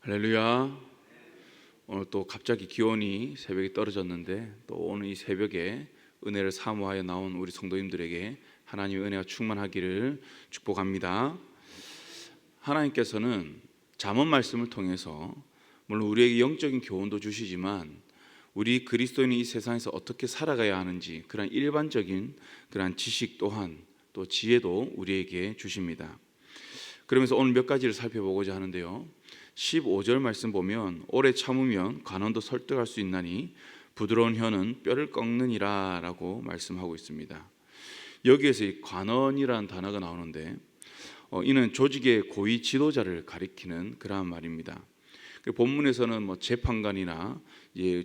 할렐루야. 오늘 또 갑자기 기온이 새벽에 떨어졌는데 또 오늘 이 새벽에 은혜를 사모하여 나온 우리 성도님들에게 하나님의 은혜가 충만하기를 축복합니다. 하나님께서는 잠언 말씀을 통해서 물론 우리에게 영적인 교훈도 주시지만 우리 그리스도인이 이 세상에서 어떻게 살아가야 하는지 그런 일반적인 그런 지식 또한 또 지혜도 우리에게 주십니다. 그러면서 오늘 몇 가지를 살펴보고자 하는데요. 15절 말씀 보면 오래 참으면 관원도 설득할 수 있나니 부드러운 혀는 뼈를 꺾느니라 라고 말씀하고 있습니다. 여기에서 이 관원이라는 단어가 나오는데 이는 조직의 고위 지도자를 가리키는 그러한 말입니다. 본문에서는 재판관이나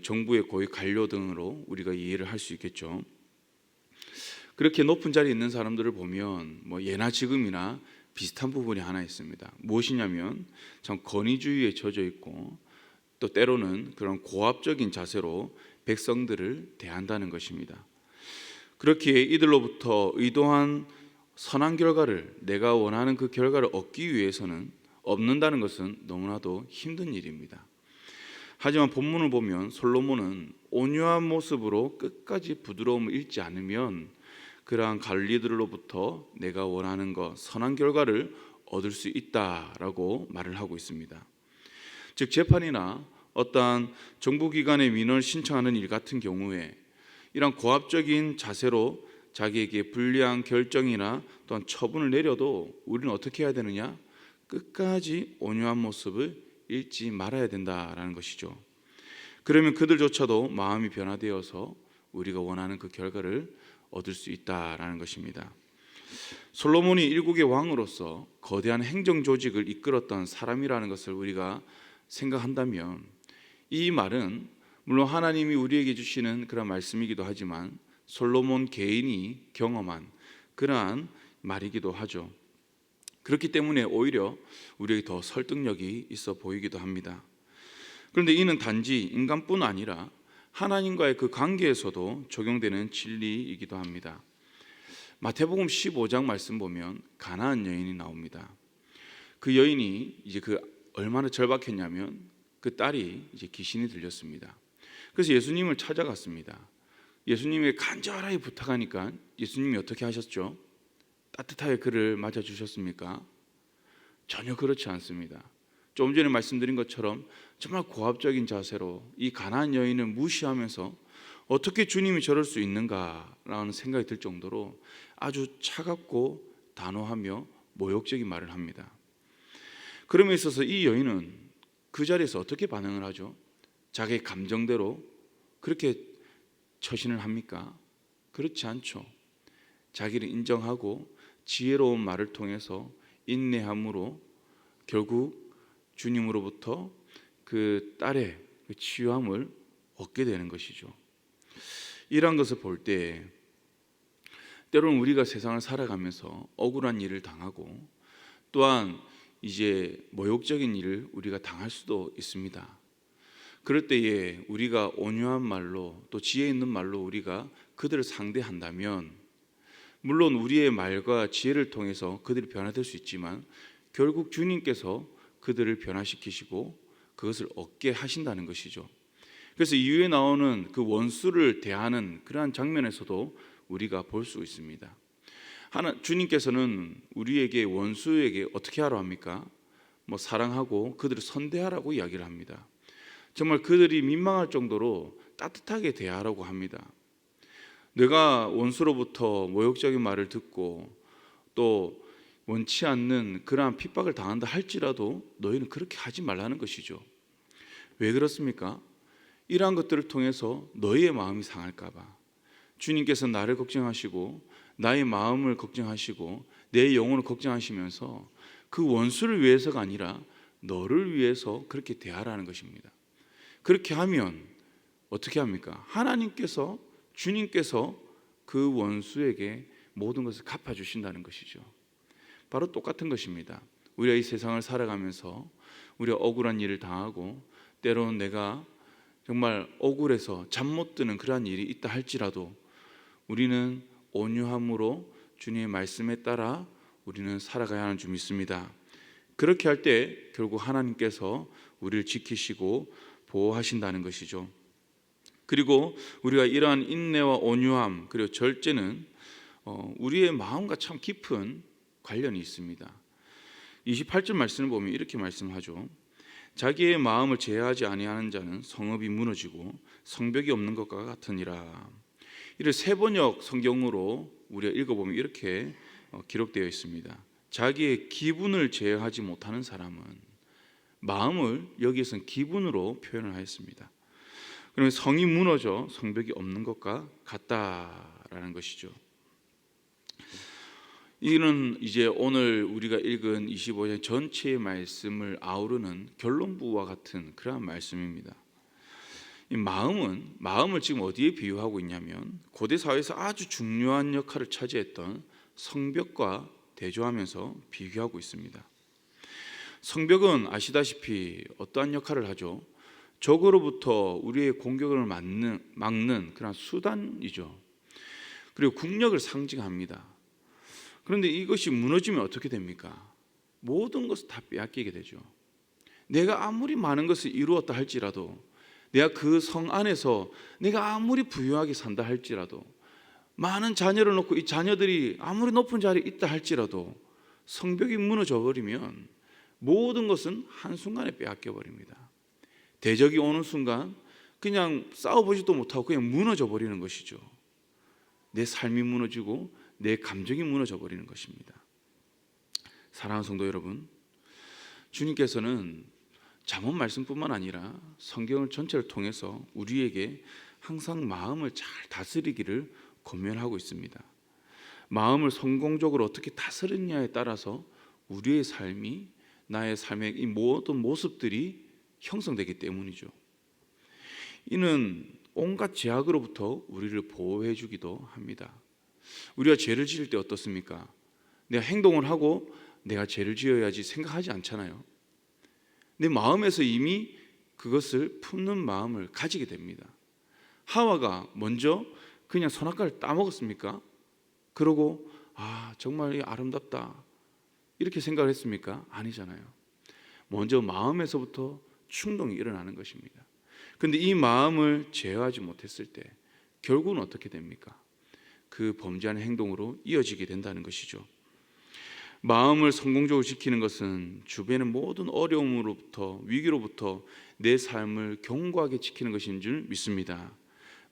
정부의 고위 관료 등으로 우리가 이해를 할 수 있겠죠. 그렇게 높은 자리에 있는 사람들을 보면 예나 지금이나 비슷한 부분이 하나 있습니다. 무엇이냐면 참 권위주의에 젖어 있고 또 때로는 그런 고압적인 자세로 백성들을 대한다는 것입니다. 그렇기에 이들로부터 의도한 선한 결과를 내가 원하는 그 결과를 얻기 위해서는 얻는다는 것은 너무나도 힘든 일입니다. 하지만 본문을 보면 솔로몬은 온유한 모습으로 끝까지 부드러움을 잃지 않으면 그러한 관리들로부터 내가 원하는 것, 선한 결과를 얻을 수 있다라고 말을 하고 있습니다. 즉 재판이나 어떠한 정부기관의 민원을 신청하는 일 같은 경우에 이런 고압적인 자세로 자기에게 불리한 결정이나 또한 처분을 내려도 우리는 어떻게 해야 되느냐? 끝까지 온유한 모습을 잃지 말아야 된다라는 것이죠. 그러면 그들조차도 마음이 변화되어서 우리가 원하는 그 결과를 얻을 수 있다라는 것입니다. 솔로몬이 일국의 왕으로서 거대한 행정 조직을 이끌었던 사람이라는 것을 우리가 생각한다면 이 말은 물론 하나님이 우리에게 주시는 그런 말씀이기도 하지만 솔로몬 개인이 경험한 그러한 말이기도 하죠. 그렇기 때문에 오히려 우리에게 더 설득력이 있어 보이기도 합니다. 그런데 이는 단지 인간뿐 아니라 하나님과의 그 관계에서도 적용되는 진리이기도 합니다. 마태복음 15장 말씀 보면 가나안 여인이 나옵니다. 그 여인이 이제 얼마나 절박했냐면 그 딸이 이제 귀신이 들렸습니다. 그래서 예수님을 찾아갔습니다. 예수님에게 간절하게 부탁하니까 예수님이 어떻게 하셨죠? 따뜻하게 그를 맞아주셨습니까? 전혀 그렇지 않습니다. 조금 전에 말씀드린 것처럼 정말 고압적인 자세로 이 가나안 여인을 무시하면서 어떻게 주님이 저럴 수 있는가라는 생각이 들 정도로 아주 차갑고 단호하며 모욕적인 말을 합니다. 그럼에 있어서 이 여인은 그 자리에서 어떻게 반응을 하죠? 자기의 감정대로 그렇게 처신을 합니까? 그렇지 않죠. 자기를 인정하고 지혜로운 말을 통해서 인내함으로 결국 주님으로부터 그 딸의 그 치유함을 얻게 되는 것이죠. 이러한 것을 볼 때 때로는 우리가 세상을 살아가면서 억울한 일을 당하고 또한 이제 모욕적인 일을 우리가 당할 수도 있습니다. 그럴 때에 우리가 온유한 말로 또 지혜 있는 말로 우리가 그들을 상대한다면 물론 우리의 말과 지혜를 통해서 그들이 변화될 수 있지만 결국 주님께서 그들을 변화시키시고 그것을 얻게 하신다는 것이죠. 그래서 이후에 나오는 그 원수를 대하는 그러한 장면에서도 우리가 볼 수 있습니다. 주님께서는 우리에게 원수에게 어떻게 하라고 합니까? 사랑하고 그들을 선대하라고 이야기를 합니다. 정말 그들이 민망할 정도로 따뜻하게 대하라고 합니다. 내가 원수로부터 모욕적인 말을 듣고 또 원치 않는 그러한 핍박을 당한다 할지라도 너희는 그렇게 하지 말라는 것이죠. 왜 그렇습니까? 이러한 것들을 통해서 너희의 마음이 상할까 봐 주님께서 나를 걱정하시고 나의 마음을 걱정하시고 내 영혼을 걱정하시면서 그 원수를 위해서가 아니라 너를 위해서 그렇게 대하라는 것입니다. 그렇게 하면 어떻게 합니까? 하나님께서 주님께서 그 원수에게 모든 것을 갚아주신다는 것이죠. 바로 똑같은 것입니다. 우리가 이 세상을 살아가면서 우리가 억울한 일을 당하고 때로는 내가 정말 억울해서 잠 못 드는 그러한 일이 있다 할지라도 우리는 온유함으로 주님의 말씀에 따라 우리는 살아가야 하는 줄 믿습니다. 그렇게 할 때 결국 하나님께서 우리를 지키시고 보호하신다는 것이죠. 그리고 우리가 이러한 인내와 온유함 그리고 절제는 우리의 마음과 참 깊은 관련이 있습니다. 28절 말씀을 보면 이렇게 말씀하죠. 자기의 마음을 제어하지 아니하는 자는 성읍이 무너지고 성벽이 없는 것과 같으니라. 이를 세번역 성경으로 우리가 읽어보면 이렇게 기록되어 있습니다. 자기의 기분을 제어하지 못하는 사람은, 마음을 여기에서는 기분으로 표현을 하였습니다. 그러면 성이 무너져 성벽이 없는 것과 같다라는 것이죠. 이는 이제 오늘 우리가 읽은 25장 전체의 말씀을 아우르는 결론부와 같은 그러한 말씀입니다. 이 마음을 지금 어디에 비유하고 있냐면 고대 사회에서 아주 중요한 역할을 차지했던 성벽과 대조하면서 비교하고 있습니다. 성벽은 아시다시피 어떠한 역할을 하죠? 적으로부터 우리의 공격을 막는 그런 수단이죠. 그리고 국력을 상징합니다. 그런데 이것이 무너지면 어떻게 됩니까? 모든 것을 다 빼앗기게 되죠. 내가 아무리 많은 것을 이루었다 할지라도, 내가 그 성 안에서 내가 아무리 부유하게 산다 할지라도, 많은 자녀를 놓고 이 자녀들이 아무리 높은 자리에 있다 할지라도 성벽이 무너져 버리면 모든 것은 한순간에 빼앗겨 버립니다. 대적이 오는 순간 그냥 싸워보지도 못하고 그냥 무너져 버리는 것이죠. 내 삶이 무너지고 내 감정이 무너져 버리는 것입니다. 사랑하는 성도 여러분, 주님께서는 잠언 말씀뿐만 아니라 성경을 전체를 통해서 우리에게 항상 마음을 잘 다스리기를 권면하고 있습니다. 마음을 성공적으로 어떻게 다스리느냐에 따라서 우리의 삶이, 나의 삶의 이 모든 모습들이 형성되기 때문이죠. 이는 온갖 제약으로부터 우리를 보호해 주기도 합니다. 우리가 죄를 지을 때 어떻습니까? 내가 행동을 하고 내가 죄를 지어야지 생각하지 않잖아요. 내 마음에서 이미 그것을 품는 마음을 가지게 됩니다. 하와가 먼저 그냥 선악과를 따먹었습니까? 그러고 정말 아름답다 이렇게 생각을 했습니까? 아니잖아요. 먼저 마음에서부터 충동이 일어나는 것입니다. 그런데 이 마음을 제어하지 못했을 때 결국은 어떻게 됩니까? 그 범죄하는 행동으로 이어지게 된다는 것이죠. 마음을 성공적으로 지키는 것은 주변의 모든 어려움으로부터, 위기로부터 내 삶을 견고하게 지키는 것인 줄 믿습니다.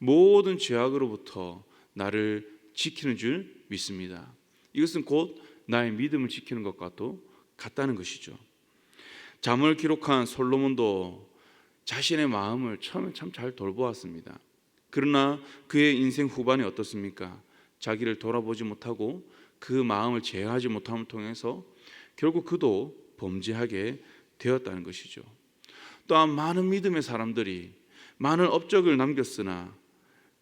모든 죄악으로부터 나를 지키는 줄 믿습니다. 이것은 곧 나의 믿음을 지키는 것과도 같다는 것이죠. 잠언을 기록한 솔로몬도 자신의 마음을 처음에 참 잘 돌보았습니다. 그러나 그의 인생 후반이 어떻습니까? 자기를 돌아보지 못하고 그 마음을 제어하지 못함을 통해서 결국 그도 범죄하게 되었다는 것이죠. 또한 많은 믿음의 사람들이 많은 업적을 남겼으나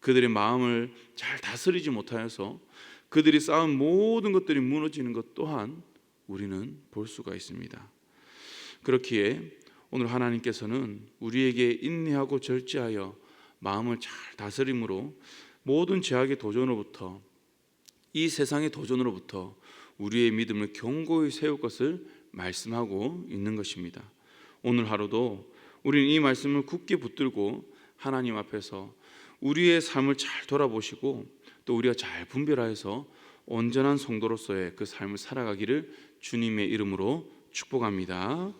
그들의 마음을 잘 다스리지 못하여서 그들이 쌓은 모든 것들이 무너지는 것 또한 우리는 볼 수가 있습니다. 그렇기에 오늘 하나님께서는 우리에게 인내하고 절제하여 마음을 잘 다스림으로 모든 죄악의 도전으로부터, 이 세상의 도전으로부터 우리의 믿음을 견고히 세울 것을 말씀하고 있는 것입니다. 오늘 하루도 우리는 이 말씀을 굳게 붙들고 하나님 앞에서 우리의 삶을 잘 돌아보시고 또 우리가 잘 분별하여서 온전한 성도로서의 그 삶을 살아가기를 주님의 이름으로 축복합니다.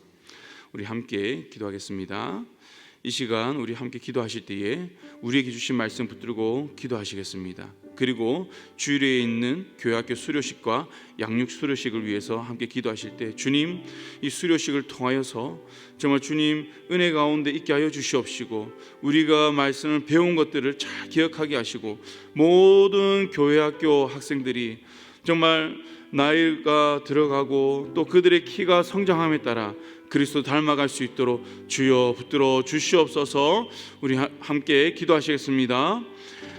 우리 함께 기도하겠습니다. 이 시간 우리 함께 기도하실 때에 우리에게 주신 말씀 붙들고 기도하시겠습니다. 그리고 주일에 있는 교회학교 수료식과 양육 수료식을 위해서 함께 기도하실 때 주님, 이 수료식을 통하여서 정말 주님 은혜 가운데 있게 하여 주시옵시고 우리가 말씀을 배운 것들을 잘 기억하게 하시고 모든 교회학교 학생들이 정말 나이가 들어가고 또 그들의 키가 성장함에 따라 그리스도 닮아갈 수 있도록 주여 붙들어 주시옵소서. 우리 함께 기도하시겠습니다.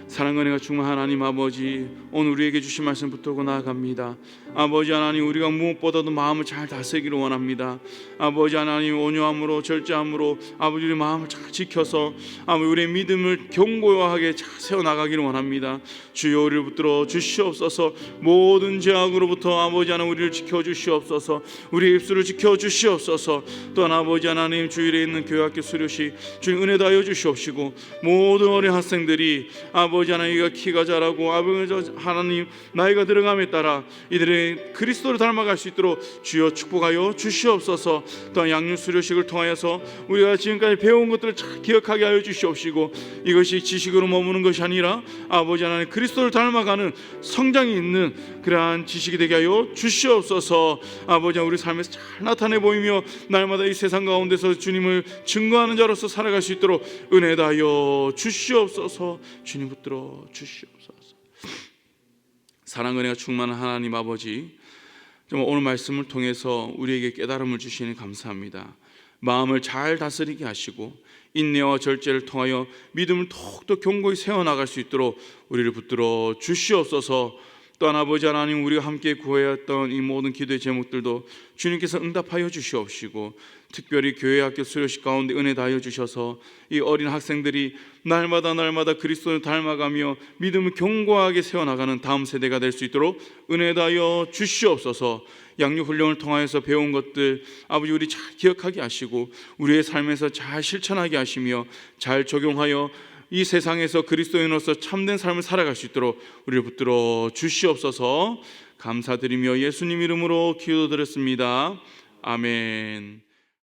사랑과 은혜가 충만한 하나님 아버지, 오늘 우리에게 주신 말씀 붙들고 나아갑니다. 아버지 하나님, 우리가 무엇보다도 마음을 잘 다스리기를 원합니다. 아버지 하나님, 온유함으로 절제함으로 아버지 우리 마음을 잘 지켜서 아버지 우리의 믿음을 견고하게 잘 세워나가기를 원합니다. 주여 우리를 붙들어 주시옵소서. 모든 죄악으로부터 아버지 하나님 우리를 지켜주시옵소서. 우리의 입술을 지켜주시옵소서. 또한 아버지 하나님, 주일에 있는 교회학교 수료식 주님 은혜 다하여 주시옵시고, 모든 어린 학생들이 아버지 하나님과 키가 자라고 아버지 하나님 나이가 들어감에 따라 이들의 그리스도를 닮아갈 수 있도록 주여 축복하여 주시옵소서. 또한 양육 수료식을 통하여서 우리가 지금까지 배운 것들을 잘 기억하게 하여 주시옵시고, 이것이 지식으로 머무는 것이 아니라 아버지 하나님 그리스도를 닮아가는 성장이 있는 그러한 지식이 되게 하여 주시옵소서. 아버지 우리 삶에서 잘 나타내 보이며 날마다 이 세상 가운데서 주님을 증거하는 자로서 살아갈 수 있도록 은혜 다하여 주시옵소서. 주님 붙들어 주시옵소서. 사랑 은혜가 충만한 하나님 아버지, 정말 오늘 말씀을 통해서 우리에게 깨달음을 주시니 감사합니다. 마음을 잘 다스리게 하시고 인내와 절제를 통하여 믿음을 더욱더 견고히 세워나갈 수 있도록 우리를 붙들어 주시옵소서. 또한 아버지 하나님, 우리가 함께 구해왔던 이 모든 기도의 제목들도 주님께서 응답하여 주시옵시고, 특별히 교회학교 수료식 가운데 은혜 다하여 주셔서 이 어린 학생들이 날마다 그리스도를 닮아가며 믿음을 견고하게 세워나가는 다음 세대가 될 수 있도록 은혜 다하여 주시옵소서. 양육 훈련을 통하여서 배운 것들 아버지 우리 잘 기억하게 하시고 우리의 삶에서 잘 실천하게 하시며 잘 적용하여 이 세상에서 그리스도인으로서 참된 삶을 살아갈 수 있도록 우리를 붙들어 주시옵소서. 감사드리며 예수님 이름으로 기도드렸습니다. 아멘.